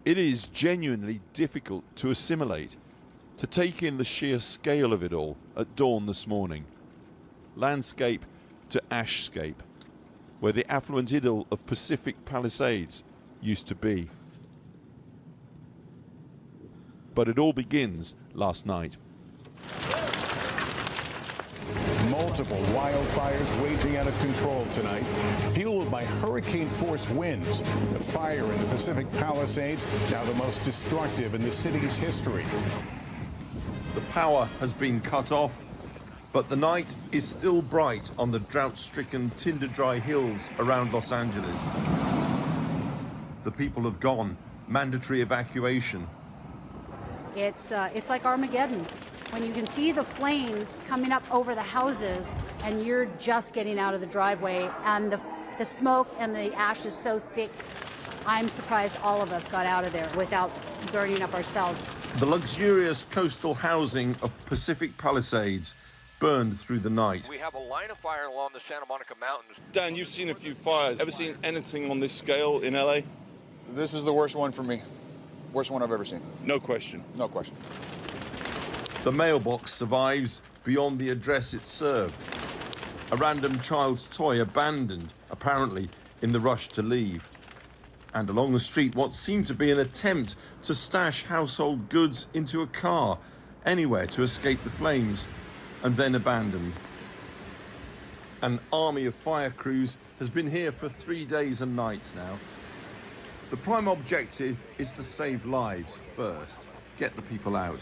It is genuinely difficult to assimilate, to take in the sheer scale of it all at dawn this morning. Landscape to ashscape, where the affluent idyll of Pacific Palisades used to be. But it all begins last night. Multiple wildfires raging out of control tonight, fueled by hurricane-force winds. The fire in the Pacific Palisades, now the most destructive in the city's history. The power has been cut off, but the night is still bright on the drought-stricken, tinder-dry hills around Los Angeles. The people have gone. Mandatory evacuation. It's like Armageddon. When you can see the flames coming up over the houses and you're just getting out of the driveway and the smoke and the ash is so thick, I'm surprised all of us got out of there without burning up ourselves. The luxurious coastal housing of Pacific Palisades burned through the night. We have a line of fire along the Santa Monica Mountains. Dan, you've seen a few fires. Ever seen anything on this scale in LA? This is the worst one for me. Worst one I've ever seen. No question. No question. The mailbox survives beyond the address it served. A random child's toy abandoned, apparently in the rush to leave. And along the street, what seemed to be an attempt to stash household goods into a car, anywhere to escape the flames, and then abandoned. An army of fire crews has been here for 3 days and nights now. The prime objective is to save lives first, get the people out.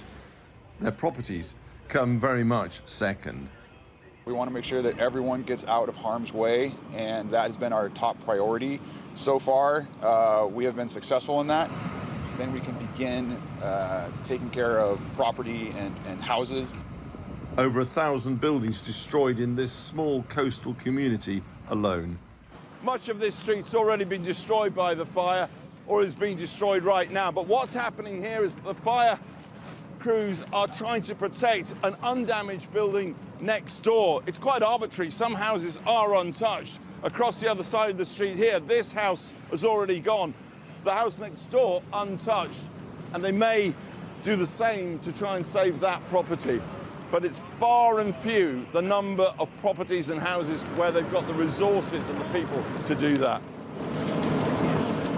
Their properties come very much second. We want to make sure that everyone gets out of harm's way, and that has been our top priority. So far, we have been successful in that. Then we can begin taking care of property and houses. Over 1,000 buildings destroyed in this small coastal community alone. Much of this street's already been destroyed by the fire or is being destroyed right now. But what's happening here is that the fire crews are trying to protect an undamaged building next door. It's quite arbitrary. Some houses are untouched. Across the other side of the street here, this house has already gone. The house next door, untouched. And they may do the same to try and save that property. But it's far and few the number of properties and houses where they've got the resources and the people to do that.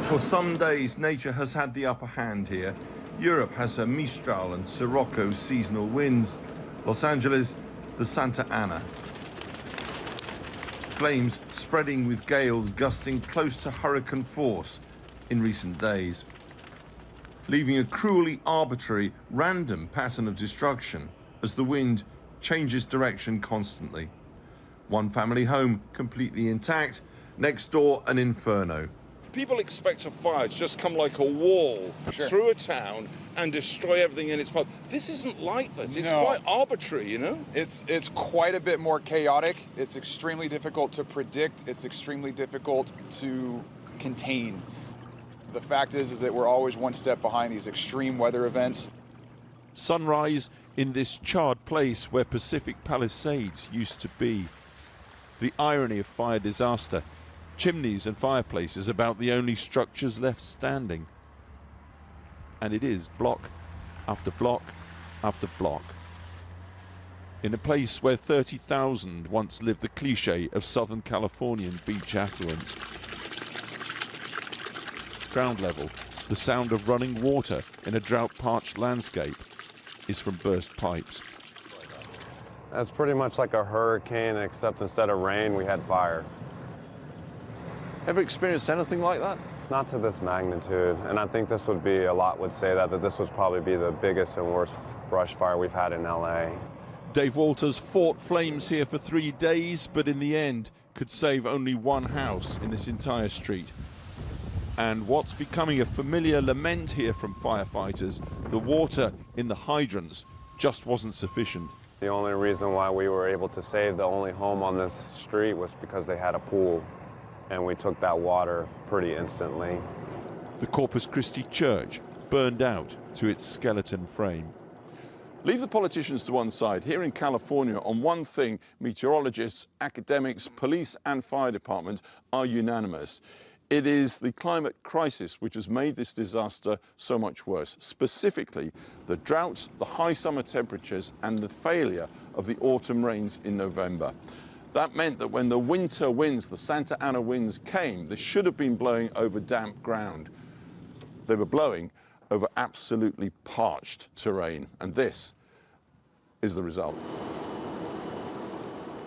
For some days, nature has had the upper hand here. Europe has her Mistral and Sirocco seasonal winds. Los Angeles, the Santa Ana. Flames spreading with gales gusting close to hurricane force in recent days, leaving a cruelly arbitrary, random pattern of destruction as the wind changes direction constantly. One family home completely intact, next door an inferno. People expect a fire to just come like a wall through a town and destroy everything in its path. This isn't like this. It's quite arbitrary, you know? It's quite a bit more chaotic. It's extremely difficult to predict. It's extremely difficult to contain. The fact is that we're always one step behind these extreme weather events. Sunrise in this charred place where Pacific Palisades used to be. The irony of fire disaster. Chimneys and fireplaces about the only structures left standing. And it is block after block after block. In a place where 30,000 once lived the cliche of Southern Californian beach affluent. Ground level, the sound of running water in a drought-parched landscape is from burst pipes. That's pretty much like a hurricane, except instead of rain, we had fire. Ever experienced anything like that? Not to this magnitude, and I think this would be, a lot would say that this would probably be the biggest and worst brush fire we've had in LA. Dave Walters fought flames here for 3 days, but in the end could save only one house in this entire street. And what's becoming a familiar lament here from firefighters, the water in the hydrants just wasn't sufficient. The only reason why we were able to save the only home on this street was because they had a pool, and we took that water pretty instantly. The Corpus Christi Church burned out to its skeleton frame. Leave the politicians to one side. Here in California, on one thing, meteorologists, academics, police and fire department are unanimous. It is the climate crisis which has made this disaster so much worse. Specifically, the droughts, the high summer temperatures, and the failure of the autumn rains in November. That meant that when the winter winds, the Santa Ana winds came, they should have been blowing over damp ground. They were blowing over absolutely parched terrain, and this is the result.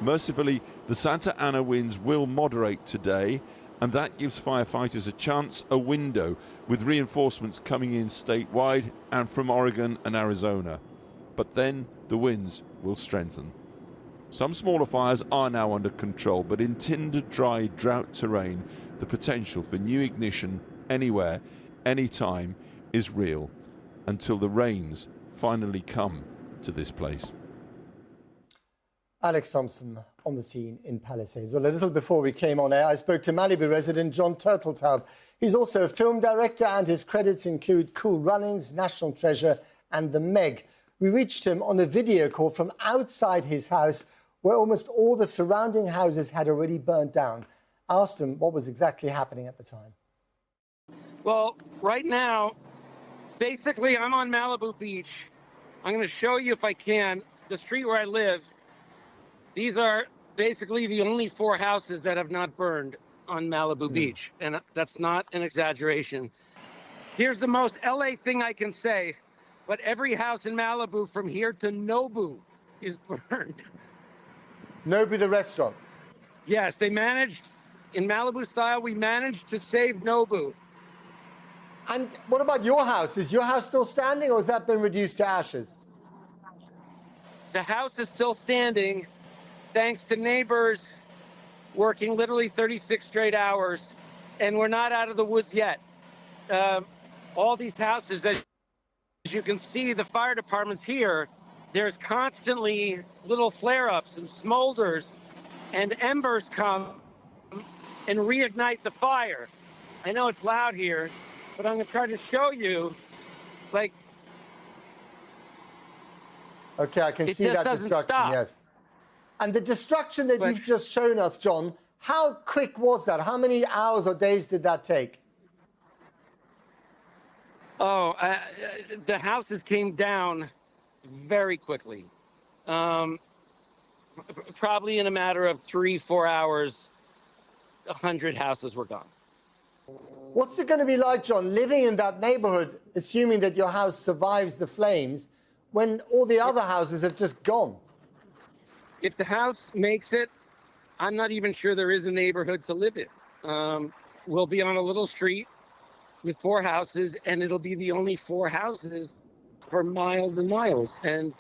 Mercifully, the Santa Ana winds will moderate today, and that gives firefighters a chance, a window, with reinforcements coming in statewide and from Oregon and Arizona. But then the winds will strengthen. Some smaller fires are now under control, but in tinder dry drought terrain, the potential for new ignition anywhere, anytime is real, until the rains finally come to this place. Alex Thompson on the scene in Palisades. Well, a little before we came on air, I spoke to Malibu resident John Turteltaub. He's also a film director, and his credits include Cool Runnings, National Treasure, and The Meg. We reached him on a video call from outside his house, where almost all the surrounding houses had already burnt down. I asked him what was exactly happening at the time. Well, right now, basically, I'm on Malibu Beach. I'm going to show you, if I can, the street where I live. These are basically the only 4 houses that have not burned on Malibu Beach, and that's not an exaggeration. Here's the most LA thing I can say, but every house in Malibu from here to Nobu is burned. Nobu, the restaurant? Yes, they managed, in Malibu style, we managed to save Nobu. And what about your house? Is your house still standing, or has that been reduced to ashes? The house is still standing, thanks to neighbors working literally 36 straight hours, and we're not out of the woods yet. All these houses, as you can see, the fire department's here. There's constantly little flare-ups and smolders, and embers come and reignite the fire. I know it's loud here, but I'm going to try to show you, like... Okay, I can see that destruction, yes. And the destruction that you've just shown us, John, how quick was that? How many hours or days did that take? Oh, the houses came down very quickly. Probably in a matter of 3-4 hours, 100 houses were gone. What's it going to be like, John, living in that neighborhood, assuming that your house survives the flames, when all the other houses have just gone? If the house makes it, I'm not even sure there is a neighborhood to live in. We'll be on a little street with 4 houses, and it'll be the only 4 houses for miles and miles. And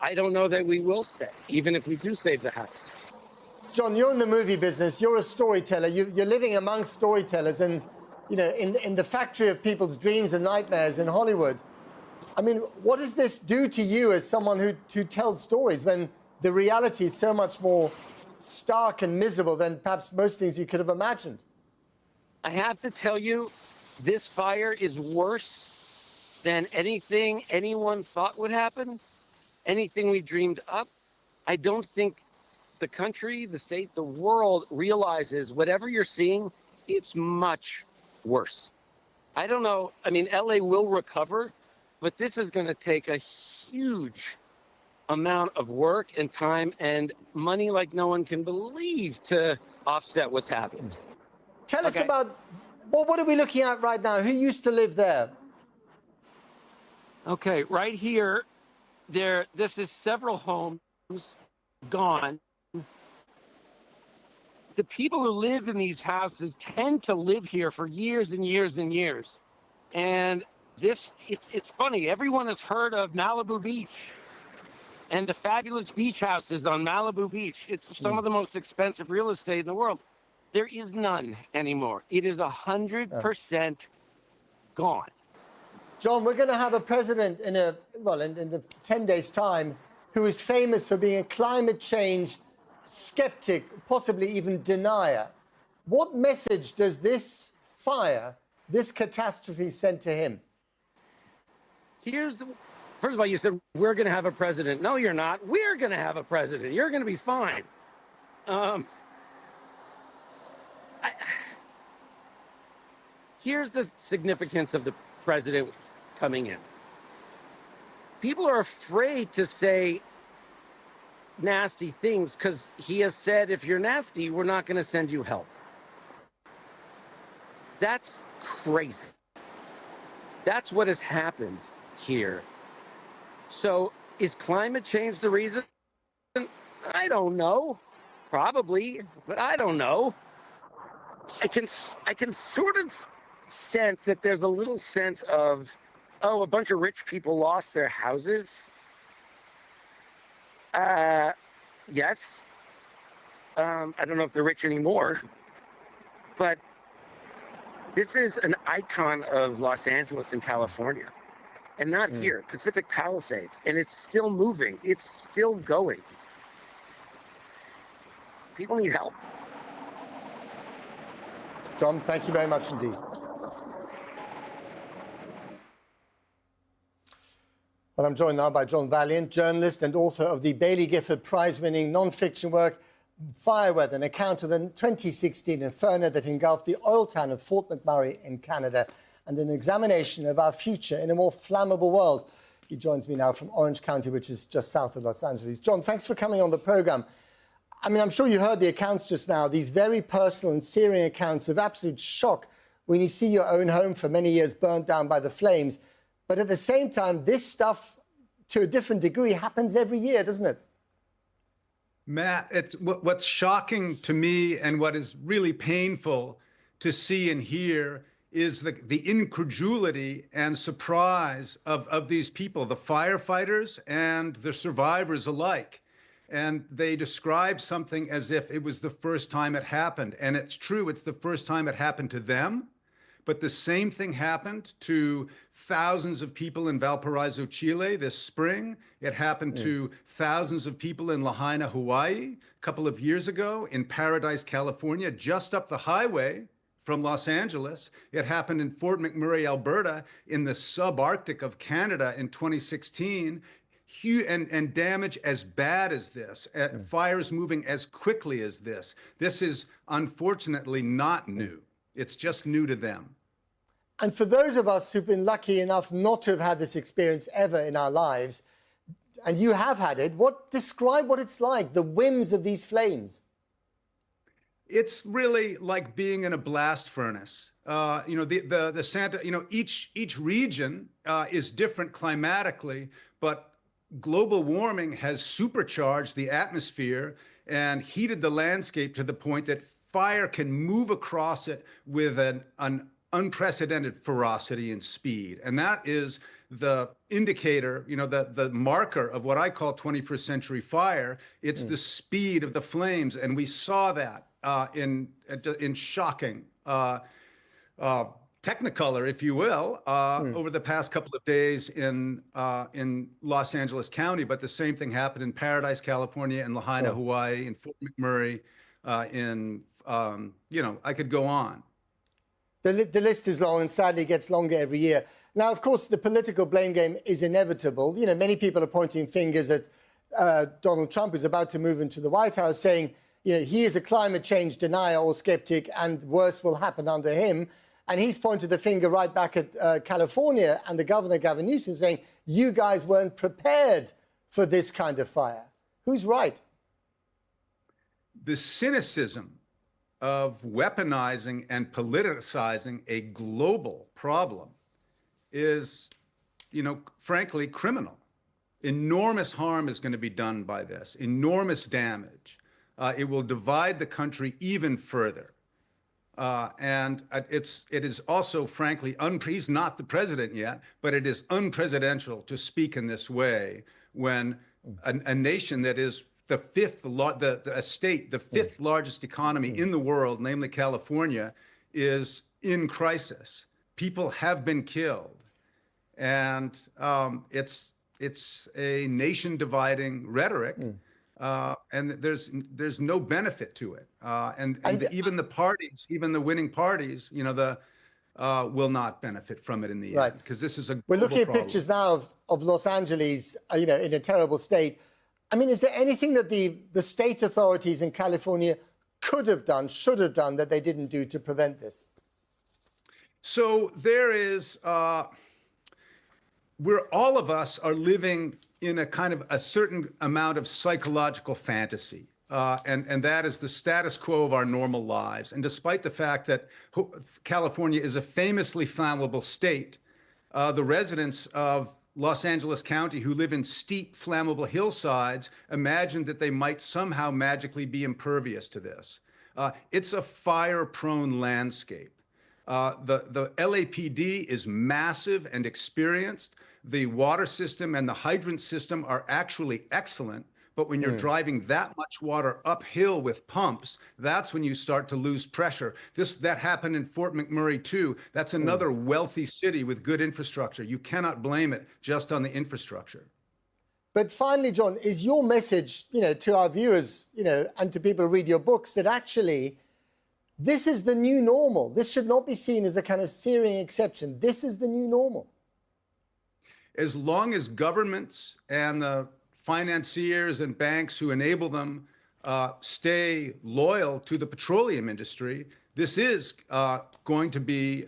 I don't know that we will stay, even if we do save the house. John, you're in the movie business. You're a storyteller. You're living amongst storytellers and, you know, in the factory of people's dreams and nightmares in Hollywood. I mean, what does this do to you as someone who tells stories when the reality is so much more stark and miserable than perhaps most things you could have imagined? I have to tell you, this fire is worse than anything anyone thought would happen, anything we dreamed up. I don't think the country, the state, the world realizes whatever you're seeing, it's much worse. I don't know. I mean, LA will recover, but this is going to take a huge amount of work and time and money like no one can believe to offset what's happened. Tell us about, well, what are we looking at right now? Who used to live there? Okay, right here, this is several homes gone. The people who live in these houses tend to live here for years and years and years. And it's funny, everyone has heard of Malibu Beach and the fabulous beach houses on Malibu Beach. It's some of the most expensive real estate in the world. There is none anymore. It is 100% gone. John, we're going to have a president in the 10 days' time who is famous for being a climate change skeptic, possibly even denier. What message does this fire, this catastrophe, send to him? First of all, you said, we're going to have a president. No, you're not. We're going to have a president. You're going to be fine. here's the significance of the president coming in. People are afraid to say nasty things because he has said, if you're nasty, we're not going to send you help. That's crazy. That's what has happened here. So is climate change the reason? I don't know. Probably, but I don't know. I can sort of sense that there's a little sense of, oh, a bunch of rich people lost their houses. Yes. I don't know if they're rich anymore, but this is an icon of Los Angeles and California, and not here, Pacific Palisades, and it's still moving. It's still going. People need help. John, thank you very much indeed. Well, I'm joined now by John Valiant, journalist and author of the Baillie Gifford Prize-winning non-fiction work, Fire Weather, an account of the 2016 inferno that engulfed the oil town of Fort McMurray in Canada, and an examination of our future in a more flammable world. He joins me now from Orange County, which is just south of Los Angeles. John, thanks for coming on the programme. I mean, I'm sure you heard the accounts just now, these very personal and searing accounts of absolute shock when you see your own home for many years burnt down by the flames. But at the same time, this stuff, to a different degree, happens every year, doesn't it? Matt, it's what's shocking to me and what is really painful to see and hear is the incredulity and surprise of these people, the firefighters and the survivors alike. And they describe something as if it was the first time it happened. And it's true, it's the first time it happened to them. But the same thing happened to thousands of people in Valparaiso, Chile this spring. It happened to thousands of people in Lahaina, Hawaii, a couple of years ago, in Paradise, California, just up the highway from Los Angeles. It happened in Fort McMurray, Alberta, in the subarctic of Canada in 2016. And damage as bad as this, fires moving as quickly as this. This is unfortunately not new. It's just new to them. And for those of us who've been lucky enough not to have had this experience ever in our lives, and you have had it, describe what it's like, the whims of these flames. It's really like being in a blast furnace. You know, the Santa, you know, each region is different climatically, but global warming has supercharged the atmosphere and heated the landscape to the point that fire can move across it with an unprecedented ferocity and speed. And that is the indicator, you know, the marker of what I call 21st century fire. It's the speed of the flames. And we saw that in shocking technicolor, if you will, over the past couple of days in Los Angeles County. But the same thing happened in Paradise, California, in Lahaina, Hawaii, in Fort McMurray, you know, I could go on. The list is long and sadly gets longer every year. Now, of course, the political blame game is inevitable. You know, many people are pointing fingers at Donald Trump, who's about to move into the White House, saying, you know, he is a climate change denier or skeptic and worse will happen under him. And he's pointed the finger right back at California and the governor, Gavin Newsom, saying, you guys weren't prepared for this kind of fire. Who's right? The cynicism of weaponizing and politicizing a global problem is, you know, frankly, criminal. Enormous harm is going to be done by this, enormous damage. It will divide the country even further. And it is also, frankly, he's not the president yet, but it is unpresidential to speak in this way when a nation that is the fifth largest economy in the world, namely California, is in crisis. People have been killed, and it's a nation-dividing rhetoric, and there's no benefit to it. Even the parties, even the winning parties, you know, will not benefit from it in the end, because this is a global We're looking at problem. pictures now of Los Angeles, you know, in a terrible state. I mean, is there anything that the state authorities in California could have done, should have done, that they didn't do to prevent this? So there is, where all of us are living in a kind of a certain amount of psychological fantasy. And that is the status quo of our normal lives. And despite the fact that California is a famously flammable state, the residents of Los Angeles County who live in steep, flammable hillsides imagine that they might somehow magically be impervious to this. It's a fire-prone landscape. The LAPD is massive and experienced. The water system and the hydrant system are actually excellent. But when you're driving that much water uphill with pumps, that's when you start to lose pressure. That happened in Fort McMurray too. That's another wealthy city with good infrastructure. You cannot blame it just on the infrastructure. But finally, John, is your message, to our viewers, and to people who read your books, that actually this is the new normal? This should not be seen as a kind of searing exception. This is the new normal. As long as governments and the financiers and banks who enable them stay loyal to the petroleum industry, this is going to be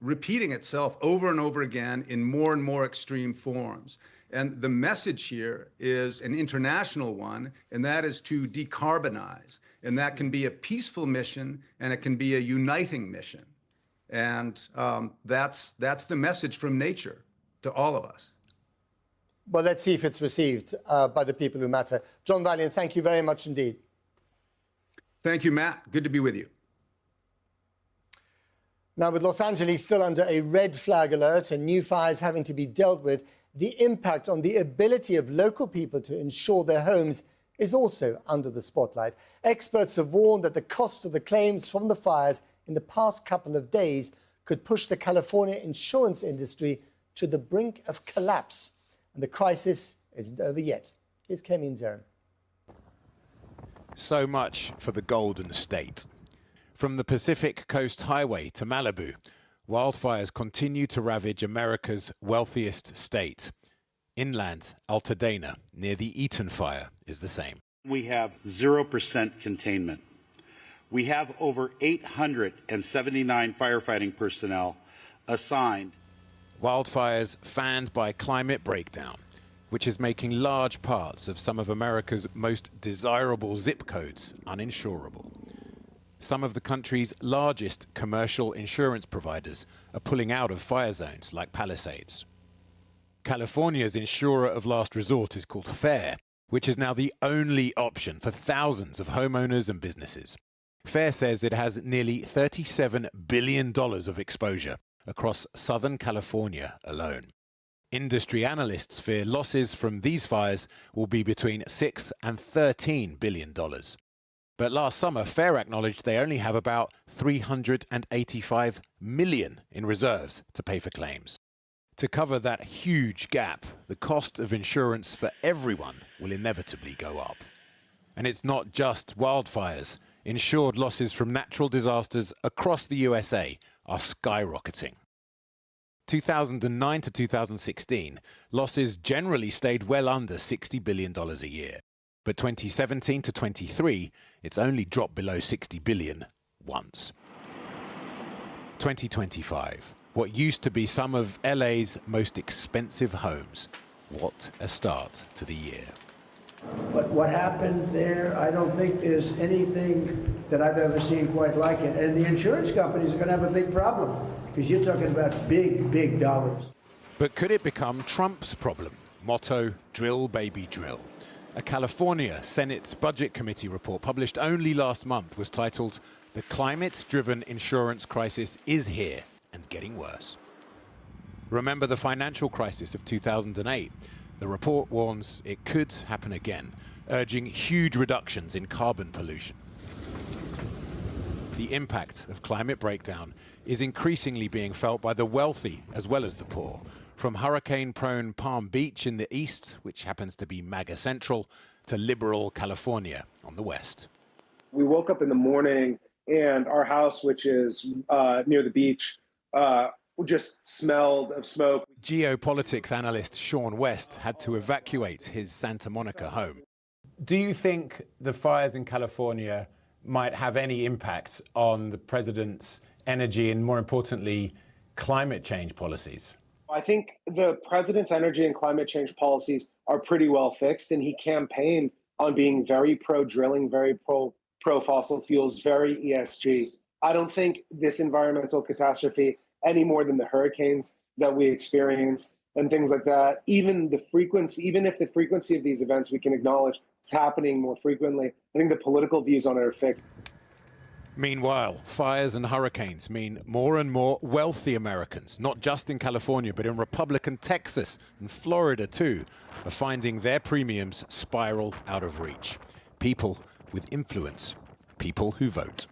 repeating itself over and over again in more and more extreme forms. And the message here is an international one, and that is to decarbonize. And that can be a peaceful mission, and it can be a uniting mission. And that's the message from nature to all of us. Well, let's see if it's received by the people who matter. John Valiant, thank you very much indeed. Thank you, Matt. Good to be with you. Now, with Los Angeles still under a red flag alert and new fires having to be dealt with, the impact on the ability of local people to insure their homes is also under the spotlight. Experts have warned that the costs of the claims from the fires in the past couple of days could push the California insurance industry to the brink of collapse. And the crisis isn't over yet. Here's Kemi Nzerim. So much for the Golden State. From the Pacific Coast Highway to Malibu, wildfires continue to ravage America's wealthiest state. Inland, Altadena, near the Eaton fire, is the same. We have 0% containment. We have over 879 firefighting personnel assigned. Wildfires fanned by climate breakdown, which is making large parts of some of America's most desirable zip codes uninsurable. Some of the country's largest commercial insurance providers are pulling out of fire zones like Palisades. California's insurer of last resort is called FAIR, which is now the only option for thousands of homeowners and businesses. FAIR says it has nearly $37 billion of exposure across Southern California alone. Industry analysts fear losses from these fires will be between $6 and $13 billion. But last summer, FAIR acknowledged they only have about $385 million in reserves to pay for claims. To cover that huge gap, the cost of insurance for everyone will inevitably go up. And it's not just wildfires. Insured losses from natural disasters across the USA are skyrocketing. 2009 to 2016, losses generally stayed well under $60 billion a year. But 2017 to 23, it's only dropped below $60 billion once. 2025, what used to be some of LA's most expensive homes. What a start to the year. But what happened there, I don't think there's anything that I've ever seen quite like it. And the insurance companies are going to have a big problem because you're talking about big, big dollars. But could it become Trump's problem? Motto, drill, baby, drill. A California Senate Budget Committee report published only last month was titled, "The Climate-Driven Insurance Crisis is Here and Getting Worse." Remember the financial crisis of 2008? The report warns it could happen again, urging huge reductions in carbon pollution. The impact of climate breakdown is increasingly being felt by the wealthy as well as the poor, from hurricane-prone Palm Beach in the east, which happens to be MAGA central, to liberal California on the west. We woke up in the morning and our house, which is near the beach, just smelled of smoke. Geopolitics analyst Sean West had to evacuate his Santa Monica home. Do you think the fires in California might have any impact on the president's energy and, more importantly, climate change policies? I think the president's energy and climate change policies are pretty well fixed, and he campaigned on being very pro-drilling, very pro-fossil fuels, very ESG. I don't think this environmental catastrophe, any more than the hurricanes that we experience and things like that, even if the frequency of these events we can acknowledge it's happening more frequently, I think the political views on it are fixed. Meanwhile, fires and hurricanes mean more and more wealthy Americans, not just in California, but in Republican Texas and Florida too, are finding their premiums spiral out of reach. People with influence, people who vote.